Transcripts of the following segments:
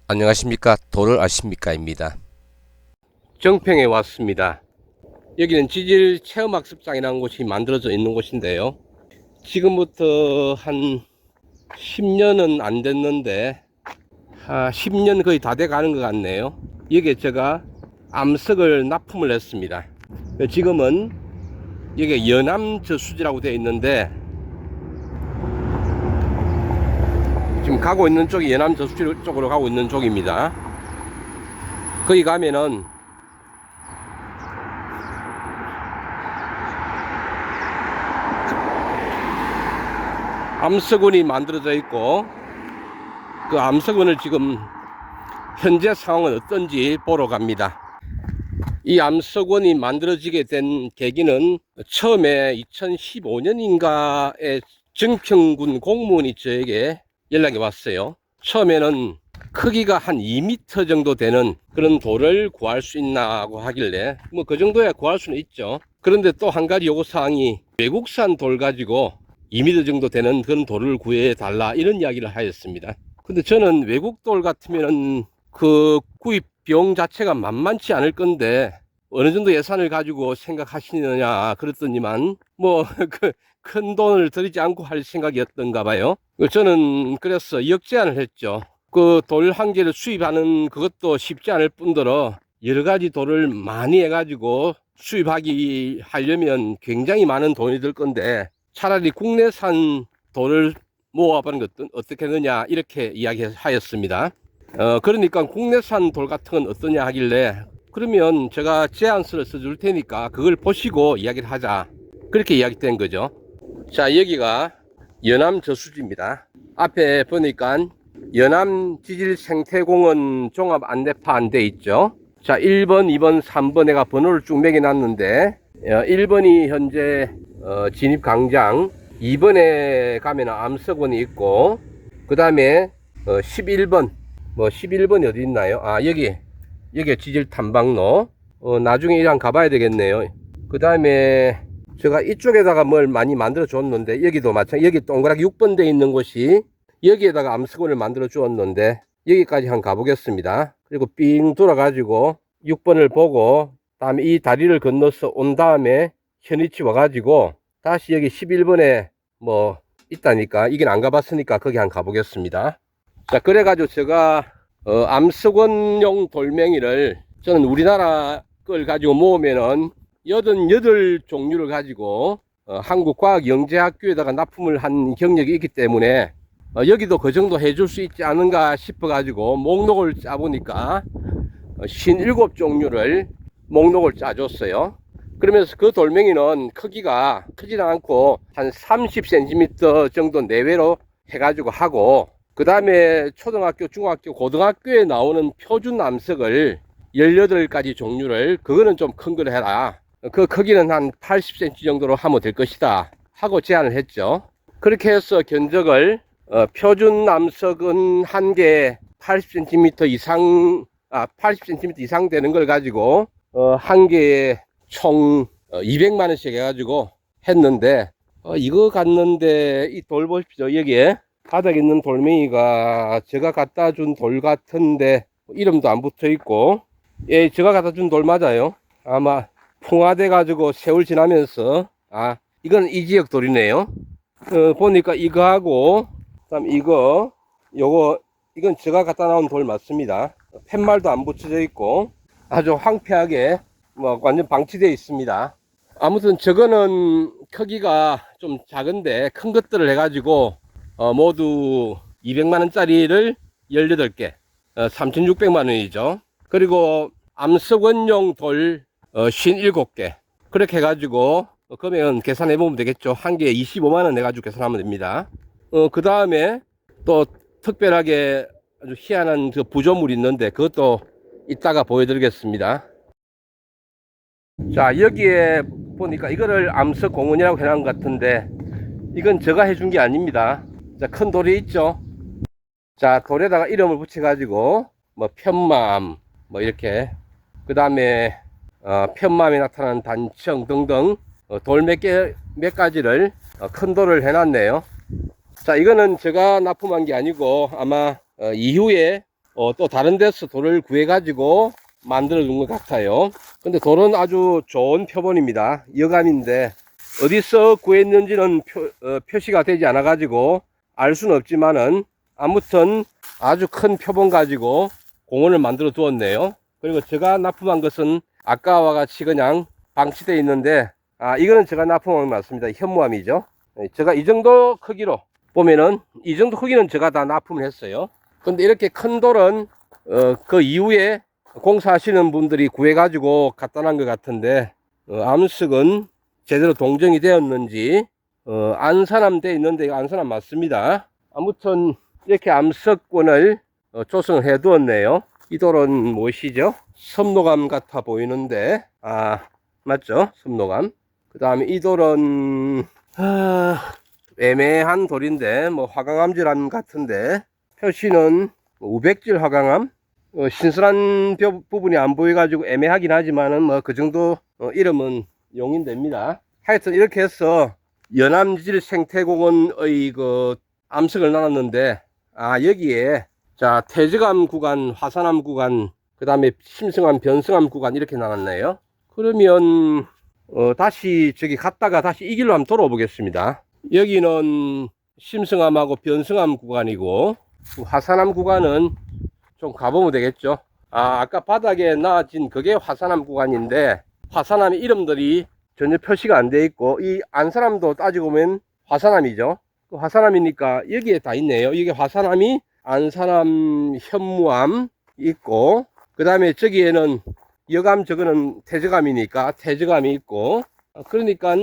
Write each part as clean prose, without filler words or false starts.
안녕하십니까. 도를 아십니까입니다. 정평에 왔습니다. 여기는 지질 체험학습장이라는 곳이 만들어져 있는 곳인데요. 지금부터 한 10년은 안 됐는데 10년 거의 다 돼 가는 것 같네요. 여기에 제가 암석을 납품을 했습니다. 지금은 여기 연암저수지라고 되어 있는데 지금 가고 있는 쪽이 연암저수지 쪽으로 가고 있는 쪽입니다. 거기 가면은 암석원이 만들어져 있고, 그 암석원을 지금 현재 상황은 어떤지 보러 갑니다. 이 암석원이 만들어지게 된 계기는 처음에 2015년인가에 정평군 공무원이 저에게 연락이 왔어요. 처음에는 크기가 한 2m 정도 되는 그런 돌을 구할 수 있나고 하길래 뭐 그 정도야 구할 수는 있죠. 그런데 또 한 가지 요구사항이 외국산 돌 가지고 2m 정도 되는 그런 돌을 구해 달라 이런 이야기를 하였습니다. 근데 저는 외국 돌 같으면은 그 구입 비용 자체가 만만치 않을 건데 어느 정도 예산을 가지고 생각하시느냐 그랬더니만 뭐 그 큰 돈을 들이지 않고 할 생각이었던가 봐요. 저는 그래서 역제안을 했죠. 그 돌 한 개를 수입하는 그것도 쉽지 않을 뿐더러 여러 가지 돌을 많이 해가지고 하려면 굉장히 많은 돈이 들 건데 차라리 국내산 돌을 모아보는 것은 어떻게 되느냐 이렇게 이야기하였습니다. 그러니까 국내산 돌 같은 건 어떠냐 하길래 그러면 제가 제안서를 써줄 테니까 그걸 보시고 이야기를 하자 그렇게 이야기된 거죠. 자, 여기가 연암저수지입니다. 앞에 보니까 연암지질생태공원 종합안내판 돼 있죠. 자, 1번 2번 3번 내가 번호를 쭉 매겨놨는데 1번이 현재 진입광장, 2번에 가면 암석원이 있고, 그 다음에 11번 11번이 어디 있나요? 여기 지질탐방로. 나중에 이랑 가봐야 되겠네요. 그 다음에 제가 이쪽에다가 뭘 많이 만들어 줬는데 여기도 마찬가지, 여기 동그랗게 6번 돼 있는 곳이 여기에다가 암석원을 만들어 주었는데 여기까지 한번 가보겠습니다. 그리고 삥 돌아가지고 6번을 보고 다음에 이 다리를 건너서 온 다음에 현위치 와가지고 다시 여기 11번에 뭐 있다니까 이긴 안 가봤으니까 거기 한번 가보겠습니다. 자, 그래가지고 제가 암석원용 돌멩이를 저는 우리나라 걸 가지고 모으면은 88종류를 가지고 한국과학영재학교에다가 납품을 한 경력이 있기 때문에 여기도 그 정도 해줄 수 있지 않은가 싶어 가지고 목록을 짜보니까 57종류를 목록을 짜줬어요. 그러면서 그 돌멩이는 크기가 크지는 않고 한 30cm 정도 내외로 해가지고 하고, 그 다음에 초등학교, 중학교, 고등학교에 나오는 표준 암석을 18가지 종류를, 그거는 좀 큰 걸 해라. 그 크기는 한 80cm 정도로 하면 될 것이다 하고 제안을 했죠. 그렇게 해서 견적을 표준 암석은 한 개 80cm 이상 80cm 이상 되는 걸 가지고 한 개에 총 200만원씩 해가지고 했는데 이거 갔는데 이 돌 보십시오. 여기에 바닥에 있는 돌멩이가 제가 갖다 준 돌 같은데 이름도 안 붙어 있고, 예, 제가 갖다 준 돌 맞아요. 아마 풍화돼 가지고 세월 지나면서 이건 이 지역 돌이네요. 보니까 이거하고 그다음 이건 제가 갖다 놓은 돌 맞습니다. 팻말도 안 붙여져 있고 아주 황폐하게 뭐 완전 방치되어 있습니다. 아무튼 저거는 크기가 좀 작은데 큰 것들을 해가지고 모두 200만원짜리를 18개 3600만원이죠 그리고 암석원용 돌 57개 그렇게 해가지고 그러면 계산해 보면 되겠죠. 한 개에 25만원 내가지고 계산하면 됩니다. 그 다음에 또 특별하게 아주 희한한 그 부조물이 있는데 그것도 이따가 보여드리겠습니다. 자, 여기에 보니까 이거를 암석공원이라고 해놓은 것 같은데 이건 제가 해준 게 아닙니다. 자, 큰 돌이 있죠. 자, 돌에다가 이름을 붙여 가지고 뭐 편마암 뭐 이렇게, 그 다음에 편마암에 나타나는 단청 등등 돌 몇 가지를 큰 돌을 해놨네요. 자, 이거는 제가 납품한 게 아니고 아마 이후에 또 다른 데서 돌을 구해 가지고 만들어 둔 것 같아요. 근데 돌은 아주 좋은 표본입니다. 여감인데 어디서 구했는지는 표시가 되지 않아 가지고 알 수는 없지만은 아무튼 아주 큰 표본 가지고 공원을 만들어 두었네요. 그리고 제가 납품한 것은 아까와 같이 그냥 방치되어 있는데, 이거는 제가 납품한 게 맞습니다. 현무암이죠. 제가 이 정도 크기로 보면은 이 정도 크기는 제가 다 납품을 했어요. 근데 이렇게 큰 돌은 그 이후에 공사하시는 분들이 구해 가지고 갖다 놓은 것 같은데, 암석은 제대로 동정이 되었는지 안산암 되어 있는데 이거 안산암 맞습니다. 아무튼 이렇게 암석권을 조성을 해 두었네요. 이 돌은 무엇이죠? 섭노감 같아 보이는데, 맞죠? 섭노감. 그 다음에 이 돌은 애매한 돌인데 뭐 화강암질암 같은데, 표시는 우백질 화강암. 신선한 부분이 안 보여 가지고 애매하긴 하지만은 뭐 그 정도 이름은 용인됩니다. 하여튼 이렇게 해서 연암질 생태공원의 그 암석을 나눴는데, 여기에 자 태적암 구간, 화산암 구간, 그 다음에 심성암, 변성암 구간 이렇게 나눴네요. 그러면 다시 저기 갔다가 다시 이 길로 한번 돌아와 보겠습니다. 여기는 심성암하고 변성암 구간이고, 화산암 구간은 좀 가보면 되겠죠. 아까 바닥에 나와진 그게 화산암 구간인데, 화산암 이름들이 전혀 표시가 안 돼 있고, 이 안산암도 따지고 보면 화산암이죠. 화산암이니까 여기에 다 있네요. 이게 화산암이 안산암, 현무암 있고, 그 다음에 저기에는 여감, 저거는 태적암이니까 태적암이 있고, 그러니까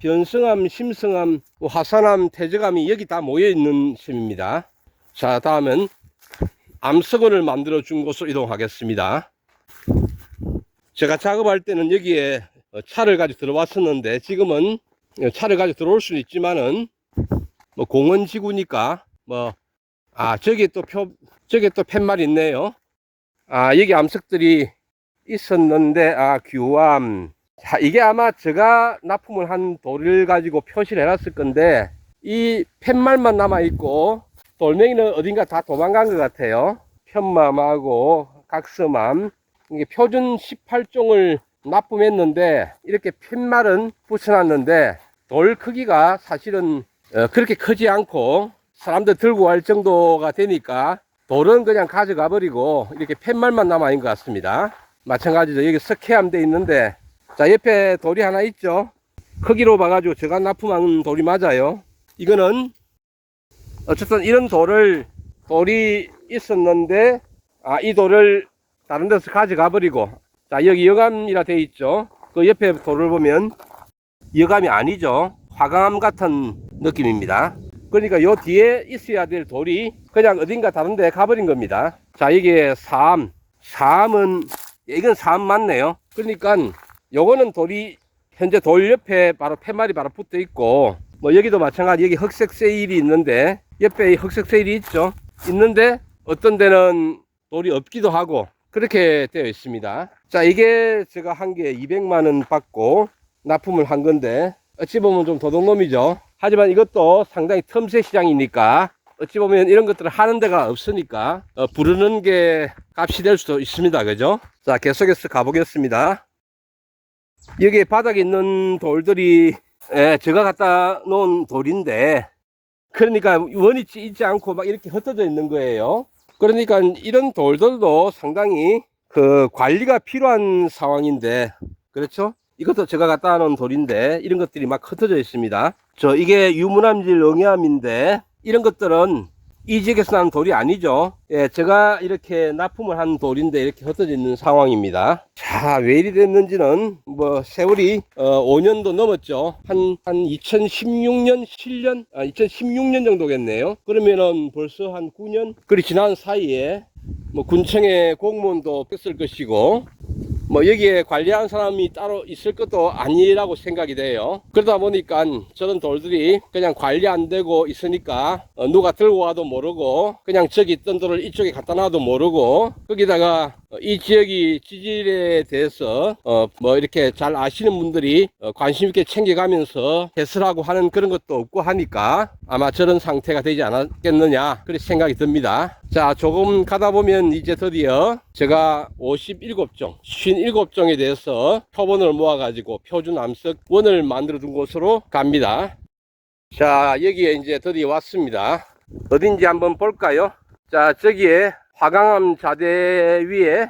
변성암, 심성암, 화산암, 태적암이 여기 다 모여 있는 셈입니다. 자, 다음은 암석원을 만들어 준 곳으로 이동하겠습니다. 제가 작업할 때는 여기에 차를 가지고 들어왔었는데, 지금은 차를 가지고 들어올 수는 있지만은 뭐 공원지구니까 저기 또 팻말 있네요. 여기 암석들이 있었는데, 규암. 자, 이게 아마 제가 납품을 한 돌을 가지고 표시를 해놨을 건데, 이 팻말만 남아있고 돌멩이는 어딘가 다 도망간 것 같아요. 편맘하고 각서맘, 이게 표준 18종을 납품했는데 이렇게 팻말은 붙여놨는데, 돌 크기가 사실은 그렇게 크지 않고 사람들 들고 갈 정도가 되니까 돌은 그냥 가져가 버리고 이렇게 팻말만 남아있는 것 같습니다. 마찬가지죠. 여기 석회암 돼 있는데, 자 옆에 돌이 하나 있죠. 크기로 봐가지고 제가 납품한 돌이 맞아요. 이거는 어쨌든 이런 돌이 있었는데, 이 돌을 다른 데서 가져가 버리고, 자 여기 여감이라 돼 있죠. 그 옆에 돌을 보면 여감이 아니죠. 화강암 같은 느낌입니다. 그러니까 요 뒤에 있어야 될 돌이 그냥 어딘가 다른 데 가버린 겁니다. 자, 이게 사암은 이건 사암 맞네요. 그러니까 요거는 돌이 현재 돌 옆에 바로 팻말이 바로 붙어 있고, 뭐 여기도 마찬가지. 여기 흑색 세일이 있는데 옆에 흑색 세일이 있죠. 있는데 어떤 데는 돌이 없기도 하고 그렇게 되어 있습니다. 자, 이게 제가 한 개 200만원 받고 납품을 한 건데, 어찌 보면 좀 도둑놈이죠. 하지만 이것도 상당히 틈새 시장이니까 어찌 보면 이런 것들을 하는 데가 없으니까 부르는 게 값이 될 수도 있습니다. 그죠? 자, 계속해서 가보겠습니다. 여기 바닥에 있는 돌들이 제가 갖다 놓은 돌인데, 그러니까 원위치 있지 않고 막 이렇게 흩어져 있는 거예요. 그러니까 이런 돌들도 상당히 그 관리가 필요한 상황인데, 그렇죠? 이것도 제가 갖다 놓은 돌인데 이런 것들이 막 흩어져 있습니다. 이게 유문암질 응애암인데, 이런 것들은 이 지역에서 나는 돌이 아니죠. 제가 이렇게 납품을 한 돌인데 이렇게 흩어져 있는 상황입니다. 자, 왜 이리 됐는지는 뭐 세월이 5년도 넘었죠. 한 2016년 2016년 정도겠네요. 그러면은 벌써 한 9년 그리 지난 사이에 뭐 군청의 공무원도 뺐을 것이고, 뭐 여기에 관리하는 사람이 따로 있을 것도 아니라고 생각이 돼요. 그러다 보니까 저런 돌들이 그냥 관리 안 되고 있으니까 누가 들고 와도 모르고, 그냥 저기 있던 돌을 이쪽에 갖다 놔도 모르고, 거기다가 이 지역이 지질에 대해서 뭐 이렇게 잘 아시는 분들이 관심 있게 챙겨가면서 해설하고 하는 그런 것도 없고 하니까 아마 저런 상태가 되지 않았겠느냐 그렇게 생각이 듭니다. 자, 조금 가다 보면 이제 드디어 제가 57종 57종에 대해서 표본을 모아 가지고 표준 암석원을 만들어 둔 곳으로 갑니다. 자, 여기에 이제 드디어 왔습니다. 어딘지 한번 볼까요? 자, 저기에 화강암 자대 위에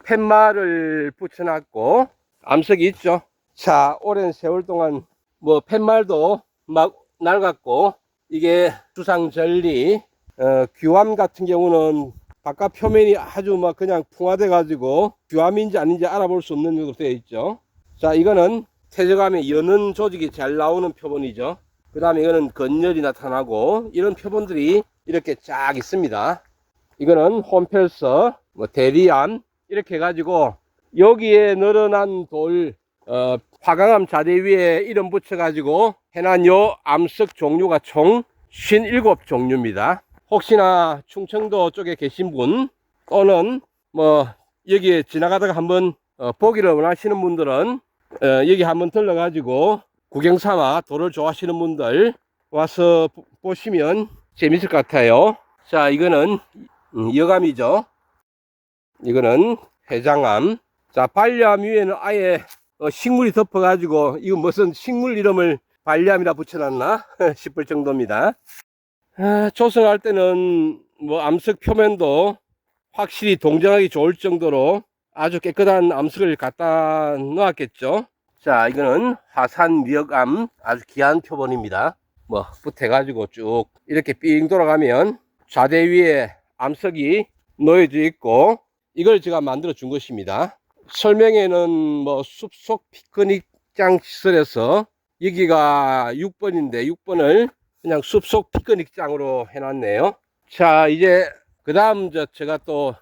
팻말을 붙여놨고 암석이 있죠. 자, 오랜 세월 동안 뭐 팻말도 막 낡았고, 이게 주상절리 규암 같은 경우는 바깥 표면이 아주 막 그냥 풍화돼 가지고 규암인지 아닌지 알아볼 수 없는 정도로 되어 있죠. 자, 이거는 퇴적암에 여는 조직이 잘 나오는 표본이죠. 그 다음에 이거는 건열이 나타나고 이런 표본들이 이렇게 쫙 있습니다. 이거는 홈펠서, 뭐 대리암 이렇게 해가지고 여기에 늘어난 돌 화강암 자대 위에 이름 붙여가지고 해난 요 암석 종류가 총 57종류입니다. 혹시나 충청도 쪽에 계신 분 또는 뭐 여기에 지나가다가 한번 보기를 원하시는 분들은 여기 한번 들러가지고 구경삼아 돌을 좋아하시는 분들 와서 보시면 재밌을 것 같아요. 자, 이거는 여감이죠. 이거는 회장암. 자, 반려암 위에는 아예 식물이 덮어 가지고 이거 무슨 식물 이름을 반려암이라 붙여놨나 싶을 정도입니다. 조성할 때는 뭐 암석 표면도 확실히 동정하기 좋을 정도로 아주 깨끗한 암석을 갖다 놓았겠죠. 자, 이거는 화산 미역암, 아주 귀한 표본입니다. 뭐 붙어 가지고 쭉 이렇게 삥 돌아가면 좌대 위에 암석이 놓여져 있고, 이걸 제가 만들어 준 것입니다. 설명에는 뭐 숲속 피크닉장 시설에서 여기가 6번인데 6번을 그냥 숲속 피크닉장으로 해놨네요. 자, 이제 그 다음 제가 또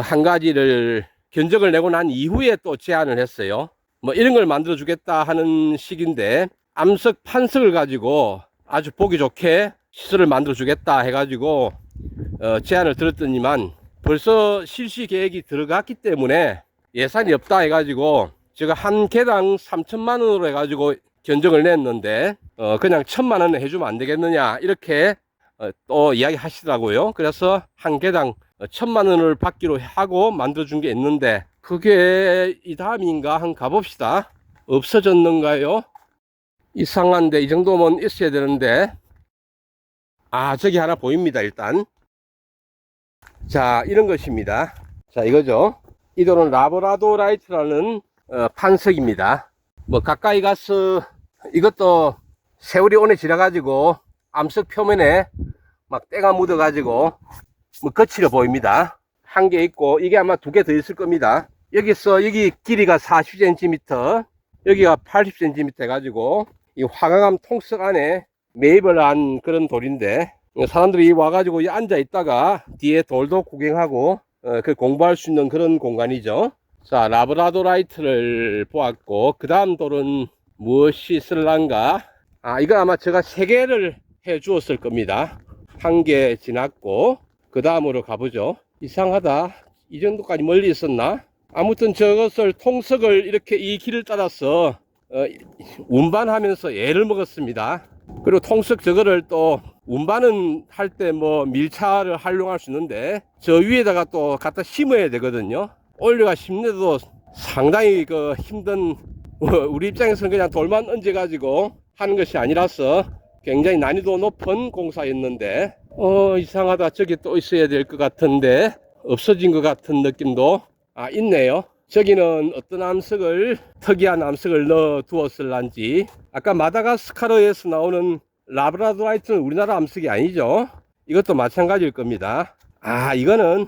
한 가지를 견적을 내고 난 이후에 또 제안을 했어요. 뭐 이런 걸 만들어 주겠다 하는 식인데, 암석 판석을 가지고 아주 보기 좋게 시설을 만들어 주겠다 해가지고 제안을 들었더니만 벌써 실시 계획이 들어갔기 때문에 예산이 없다 해가지고 제가 한 개당 3천만 원으로 해가지고 견적을 냈는데 그냥 1,000만 원을 해주면 안 되겠느냐 이렇게 또 이야기 하시더라고요. 그래서 한 개당 1,000만 원을 받기로 하고 만들어 준 게 있는데, 그게 이 다음인가 한번 가봅시다. 없어졌는가요? 이상한데 이 정도면 있어야 되는데. 아, 저기 하나 보입니다. 일단 자, 이런 것입니다. 자, 이거죠. 이 돌은 라브라도라이트라는 판석입니다. 뭐 가까이 가서 이것도 세월이 오래 지나 가지고 암석 표면에 막 때가 묻어 가지고 뭐 거칠어 보입니다. 한 개 있고, 이게 아마 2개 더 있을 겁니다. 여기서 여기 길이가 40cm, 여기가 80cm 해가지고 이 화강암 통석 안에 매입을 한 그런 돌인데, 사람들이 와가지고 앉아 있다가 뒤에 돌도 구경하고 그 공부할 수 있는 그런 공간이죠. 자, 라브라도라이트를 보았고, 그 다음 돌은 무엇이 있을란가? 아, 이거 아마 제가 3개를 해 주었을 겁니다. 1개 지났고 그 다음으로 가보죠. 이상하다. 이 정도까지 멀리 있었나? 아무튼 저것을 통석을 이렇게 이 길을 따라서 운반하면서 애를 먹었습니다. 그리고 통석 저거를 또 운반은 할 때 뭐 밀차를 활용할 수 있는데 저 위에다가 또 갖다 심어야 되거든요. 올려가 심는데도 상당히 그 힘든, 우리 입장에서는 그냥 돌만 얹어 가지고 하는 것이 아니라서 굉장히 난이도 높은 공사였는데, 이상하다. 저기 또 있어야 될 것 같은데 없어진 것 같은 느낌도 있네요. 저기는 어떤 암석을, 특이한 암석을 넣어 두었을란지. 아까 마다가스카르에서 나오는 라브라도라이트는 우리나라 암석이 아니죠. 이것도 마찬가지일 겁니다. 이거는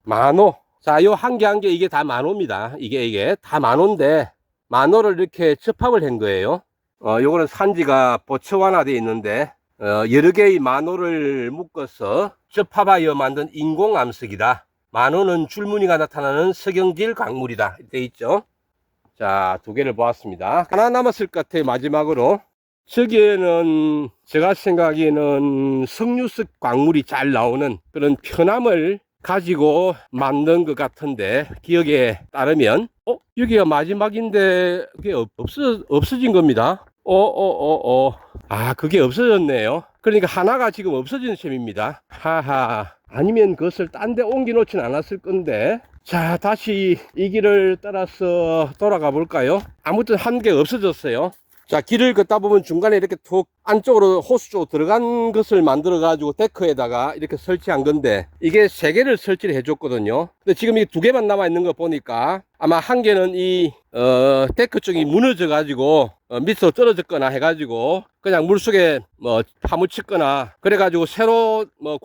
만호. 자, 요 한 개 한 개 이게 다 만호입니다. 이게 다 만호인데 만호를 이렇게 접합을 한 거예요. 요거는 산지가 보츠와나 되어 있는데 여러 개의 만호를 묶어서 접합하여 만든 인공 암석이다. 만호는 줄무늬가 나타나는 석영질 광물이다 되어 있죠. 자, 2개를 보았습니다. 하나 남았을 것 같아요. 마지막으로 저기에는 제가 생각하기에는 석류석 광물이 잘 나오는 그런 편암을 가지고 만든 것 같은데, 기억에 따르면, 여기가 마지막인데, 그게 없어진 겁니다. 아, 그게 없어졌네요. 그러니까 하나가 지금 없어지는 셈입니다. 하하. 아니면 그것을 딴 데 옮겨 놓진 않았을 건데. 자, 다시 이 길을 따라서 돌아가 볼까요? 아무튼 한 개 없어졌어요. 자, 길을 걷다 보면 중간에 이렇게 툭 안쪽으로 호수 쪽으로 들어간 것을 만들어 가지고 데크에다가 이렇게 설치한 건데, 이게 3개를 설치를 해 줬거든요. 근데 지금 이 2개만 남아 있는 거 보니까 아마 한 개는 이 데크 쪽이 무너져 가지고 밑으로 떨어졌거나 해가지고 그냥 물속에 뭐 파묻혔거나 그래가지고 새로 뭐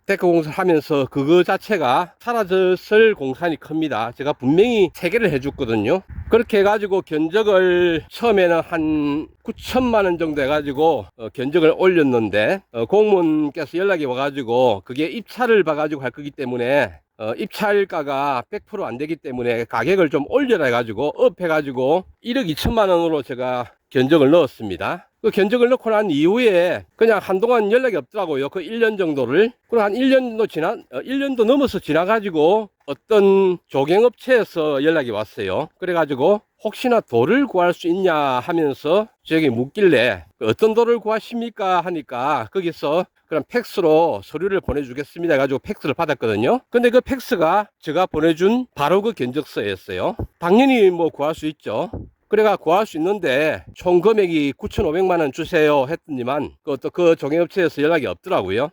데크 공사를 하면서 그거 자체가 사라졌을 공산이 큽니다. 제가 분명히 3개를 해줬거든요. 그렇게 해가지고 견적을 처음에는 한 9천만 원 정도 해가지고 견적을 올렸는데, 공무원께서 연락이 와가지고 그게 입찰을 봐가지고 할 거기 때문에 입찰가가 100% 안 되기 때문에 가격을 좀 올려라 해가지고 업 해가지고 1억 2천만 원으로 제가 견적을 넣었습니다. 그 견적을 넣고 난 이후에 그냥 한동안 연락이 없더라고요. 그 1년 정도를. 그리고 한 1년도 넘어서 지나가지고 어떤 조경업체에서 연락이 왔어요. 그래가지고 혹시나 돌을 구할 수 있냐 하면서 저에게 묻길래 어떤 돌을 구하십니까 하니까 거기서 그럼 팩스로 서류를 보내주겠습니다 해가지고 팩스를 받았거든요. 근데 그 팩스가 제가 보내준 바로 그 견적서였어요. 당연히 뭐 구할 수 있죠. 그래가 구할 수 있는데 총 금액이 9,500만 원 주세요 했더니만 그 종이업체에서 연락이 없더라고요.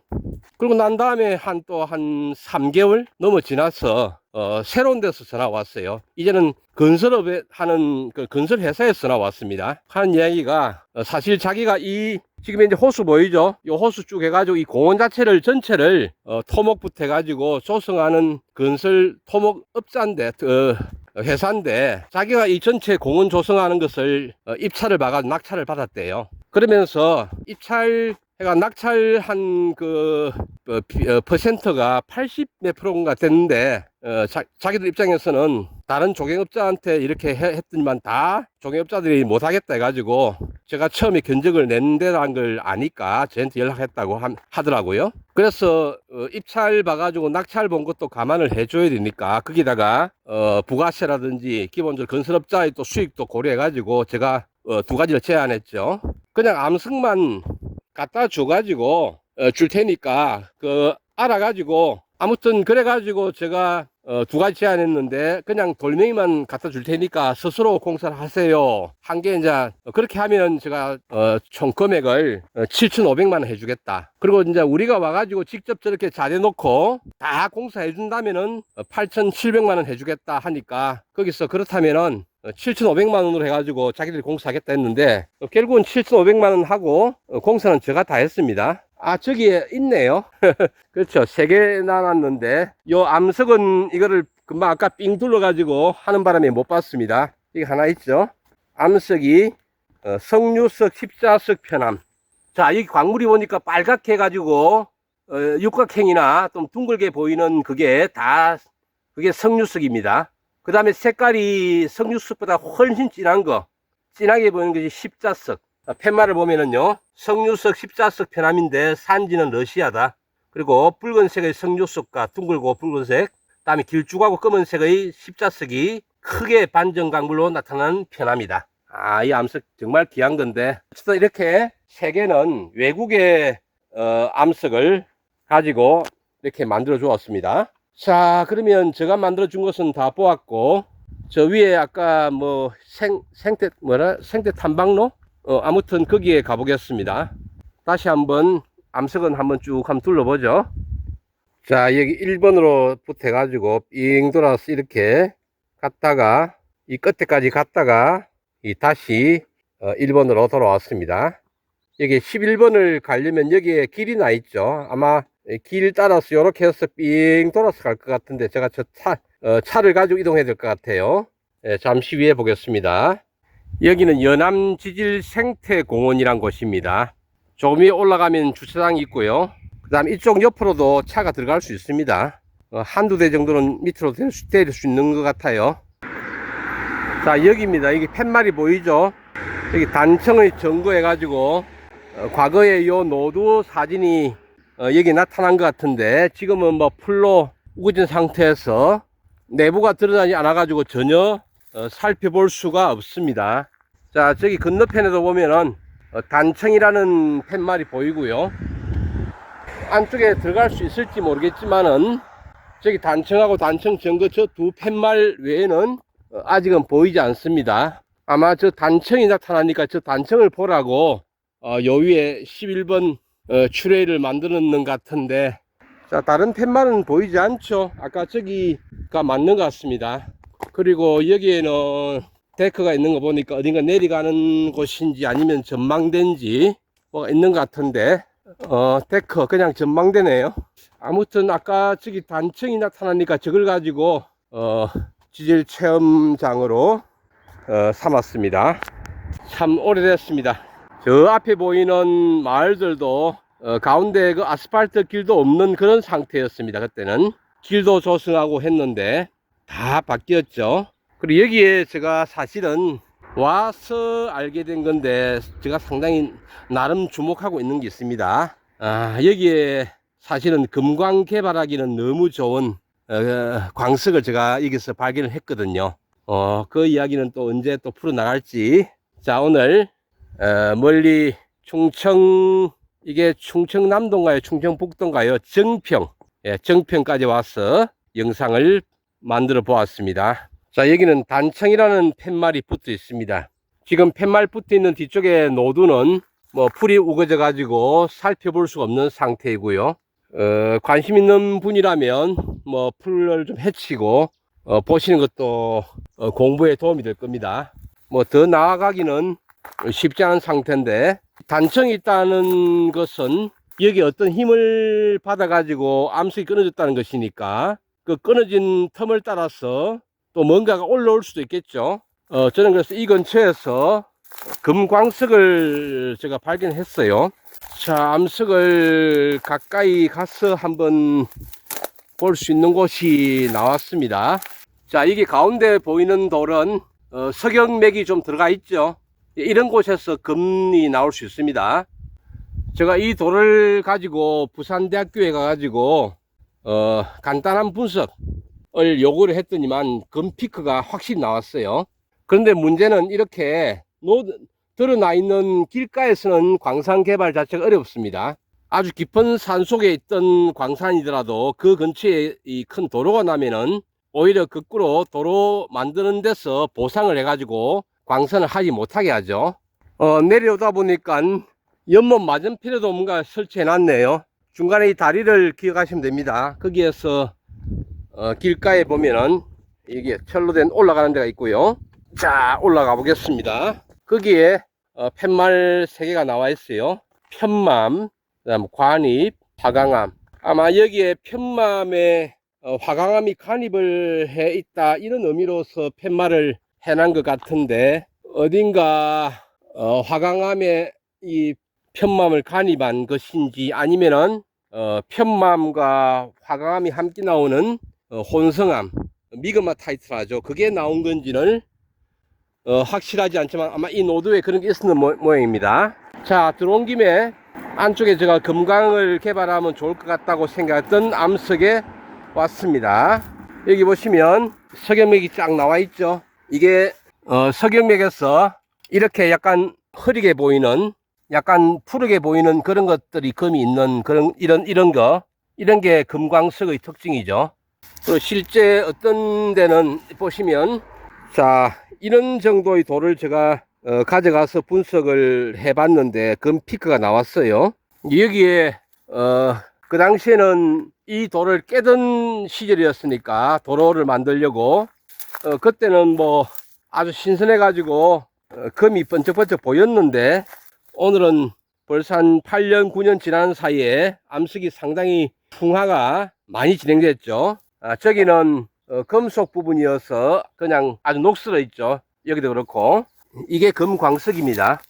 그리고 난 다음에 또 한 3개월 넘어 지나서 새로운 데서 전화 왔어요. 이제는 건설업에 하는 그 건설 회사에서 전화 왔습니다. 하는 이야기가 사실 자기가 지금 이제 호수 보이죠? 이 호수 쭉 해가지고 이 공원 자체를 전체를 토목부터 해가지고 조성하는 건설 토목업자인데 회사인데, 자기가 이 전체 공원 조성하는 것을 입찰을 봐가지고 낙찰을 받았대요. 그러면서 낙찰한 퍼센트가 80 몇 프로인가 됐는데, 자기들 입장에서는 다른 조경업자한테 이렇게 했더니만 다 조경업자들이 못하겠다 해가지고 제가 처음에 견적을 낸다는 걸 아니까 저한테 연락했다고 하더라고요. 그래서 입찰 봐가지고 낙찰 본 것도 감안을 해줘야 되니까 거기다가 부가세라든지 기본적으로 건설업자의 또 수익도 고려해가지고 제가 2가지를 제안했죠. 그냥 암석만 갖다 줘가지고 줄 테니까 알아가지고, 아무튼 그래가지고 제가 2가지 제안했는데 그냥 돌멩이만 갖다 줄 테니까 스스로 공사를 하세요 한 게, 이제 그렇게 하면 제가 총 금액을 7,500만 원 해주겠다. 그리고 이제 우리가 와가지고 직접 저렇게 잘해놓고 다 공사해 준다면은 8,700만 원 해주겠다 하니까, 거기서 그렇다면은 7,500만 원으로 해가지고 자기들이 공사하겠다 했는데, 결국은 7,500만 원 하고 공사는 제가 다 했습니다. 아, 저기에 있네요. 그렇죠. 3개 나눴는데, 요 암석은 이거를 금방 아까 삥 둘러가지고 하는 바람에 못 봤습니다. 이게 하나 있죠. 암석이 석류석 십자석 편암. 자, 여기 광물이 보니까 빨갛게 해가지고 육각형이나 좀 둥글게 보이는 그게 석류석입니다. 그 다음에 색깔이 석류석보다 훨씬 진하게 보이는 것이 십자석. 팻말을 보면은요, 석류석 십자석 편암인데 산지는 러시아다. 그리고 붉은색의 석류석과 둥글고 붉은색, 그다음에 길쭉하고 검은색의 십자석이 크게 반전 강물로 나타나는 편암이다. 아, 이 암석 정말 귀한 건데, 어쨌든 이렇게 3개는 외국의 암석을 가지고 이렇게 만들어 주었습니다. 자, 그러면 제가 만들어 준 것은 다 보았고, 저 위에 아까 뭐 생태 탐방로? 아무튼 거기에 가보겠습니다. 다시 한번 암석은 한번 쭉 한번 둘러보죠. 자, 여기 1번으로 붙어 가지고 삥 돌아서 이렇게 갔다가 이 끝에까지 갔다가 다시 1번으로 돌아왔습니다. 여기 11번을 가려면 여기에 길이 나 있죠. 아마 길 따라서 이렇게 해서 삥 돌아서 갈 것 같은데, 제가 차를 가지고 이동해야 될 것 같아요. 잠시 후에 보겠습니다. 여기는 연암지질 생태공원이란 곳입니다. 조금 위에 올라가면 주차장이 있고요. 그 다음 이쪽 옆으로도 차가 들어갈 수 있습니다. 한두 대 정도는 밑으로 데릴 수 있는 것 같아요. 자, 여기입니다. 여기 팻말이 보이죠? 여기 단청의 점거해 가지고 과거에 요 노두 사진이 여기 나타난 것 같은데, 지금은 뭐 풀로 우거진 상태에서 내부가 드러나지 않아 가지고 전혀 살펴볼 수가 없습니다. 자, 저기 건너편에도 보면은 단청이라는 팻말이 보이고요. 안쪽에 들어갈 수 있을지 모르겠지만은 저기 단청하고 단청 전거 저 두 팻말 외에는 아직은 보이지 않습니다. 아마 저 단청이 나타나니까 저 단청을 보라고 요 위에 11번 추레이를 만들었는 것 같은데, 자, 다른 팻말은 보이지 않죠. 아까 저기가 맞는 것 같습니다. 그리고 여기에는 데크가 있는 거 보니까 어딘가 내려가는 곳인지 아니면 전망대인지 뭐가 있는 것 같은데, 데크 그냥 전망대네요. 아무튼 아까 저기 단청이 나타나니까 저걸 가지고 지질 체험장으로 삼았습니다. 참 오래됐습니다. 저 앞에 보이는 마을들도 가운데 그 아스팔트 길도 없는 그런 상태였습니다. 그때는 길도 조성하고 했는데 다 바뀌었죠. 그리고 여기에 제가 사실은 와서 알게 된 건데 제가 상당히 나름 주목하고 있는 게 있습니다. 여기에 사실은 금광 개발하기는 너무 좋은 광석을 제가 여기서 발견을 했거든요. 그 이야기는 또 언제 또 풀어나갈지. 자, 오늘 멀리 충청, 이게 충청남도인가요 충청북도인가요, 정평, 정평까지 와서 영상을 만들어 보았습니다. 자, 여기는 단청이라는 팻말이 붙어 있습니다. 지금 팻말 붙어 있는 뒤쪽에 노두는 뭐 풀이 우거져 가지고 살펴볼 수가 없는 상태이고요. 관심 있는 분이라면 뭐 풀을 좀 헤치고 보시는 것도 공부에 도움이 될 겁니다. 뭐 더 나아가기는 쉽지 않은 상태인데, 단청이 있다는 것은 여기 어떤 힘을 받아 가지고 암석이 끊어졌다는 것이니까 그 끊어진 틈을 따라서 또 뭔가가 올라올 수도 있겠죠. 저는 그래서 이 근처에서 금광석을 제가 발견했어요. 자, 암석을 가까이 가서 한번 볼 수 있는 곳이 나왔습니다. 자, 이게 가운데 보이는 돌은 석영맥이 좀 들어가 있죠. 이런 곳에서 금이 나올 수 있습니다. 제가 이 돌을 가지고 부산대학교에 가가지고 간단한 분석을 요구를 했더니만 금 피크가 확실히 나왔어요. 그런데 문제는 이렇게 드러나 있는 길가에서는 광산 개발 자체가 어렵습니다. 아주 깊은 산 속에 있던 광산이더라도 그 근처에 이 큰 도로가 나면은 오히려 거꾸로 도로 만드는 데서 보상을 해가지고 광선을 하지 못하게 하죠. 내려오다 보니까 연못 맞은편에도 뭔가 설치해 놨네요. 중간에 이 다리를 기억하시면 됩니다. 거기에서 길가에 보면은 이게 철로 된 올라가는 데가 있고요. 자, 올라가 보겠습니다. 거기에 팻말 3개가 나와 있어요. 편맘, 그다음 관입, 화강암. 아마 여기에 편맘에 화강암이 관입을 해 있다, 이런 의미로서 팻말을 해놓은 것 같은데, 어딘가 화강암에 이 편맘을 관입한 것인지 아니면은 편맘과 화강암이 함께 나오는 혼성암, 미그마 타이틀하죠, 그게 나온 건지는 확실하지 않지만 아마 이 노드에 그런 게 있었는 모양입니다. 자, 들어온 김에 안쪽에 제가 금광을 개발하면 좋을 것 같다고 생각했던 암석에 왔습니다. 여기 보시면 석영맥이 쫙 나와 있죠. 이게 석영맥에서 이렇게 약간 흐리게 보이는, 약간 푸르게 보이는 그런 것들이 금이 있는 그런 이런 게 금광석의 특징이죠. 그리고 실제 어떤 데는 보시면, 자, 이런 정도의 돌을 제가 가져가서 분석을 해봤는데 금 피크가 나왔어요. 여기에 그 당시에는 이 돌을 깨던 시절이었으니까 도로를 만들려고 그때는 뭐 아주 신선해 가지고 금이 번쩍번쩍 보였는데, 오늘은 벌써 한 8년 9년 지난 사이에 암석이 상당히 풍화가 많이 진행됐죠. 저기는 금속 부분이어서 그냥 아주 녹슬어 있죠. 여기도 그렇고. 이게 금광석입니다.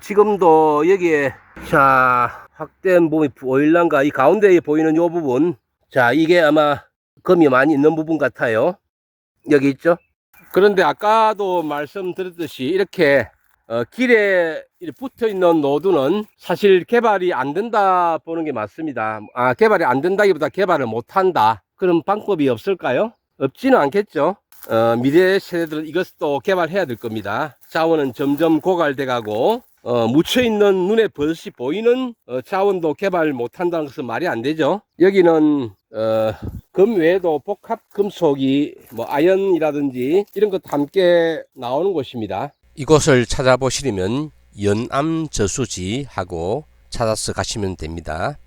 지금도 여기에, 자, 확대한 부분이 보일란가, 이 가운데에 보이는 이 부분, 자, 이게 아마 금이 많이 있는 부분 같아요. 여기 있죠. 그런데 아까도 말씀드렸듯이 이렇게 길에 붙어 있는 노드는 사실 개발이 안 된다 보는 게 맞습니다. 개발이 안 된다기보다 개발을 못 한다, 그런 방법이 없을까요? 없지는 않겠죠. 미래 세대들은 이것도 개발해야 될 겁니다. 자원은 점점 고갈돼 가고 묻혀있는 눈에 버릇이 보이는 자원도 개발 못한다는 것은 말이 안 되죠. 여기는 금 외에도 복합 금속이 뭐 아연이라든지 이런 것도 함께 나오는 곳입니다. 이곳을 찾아보시려면 연암저수지 하고 찾아서 가시면 됩니다.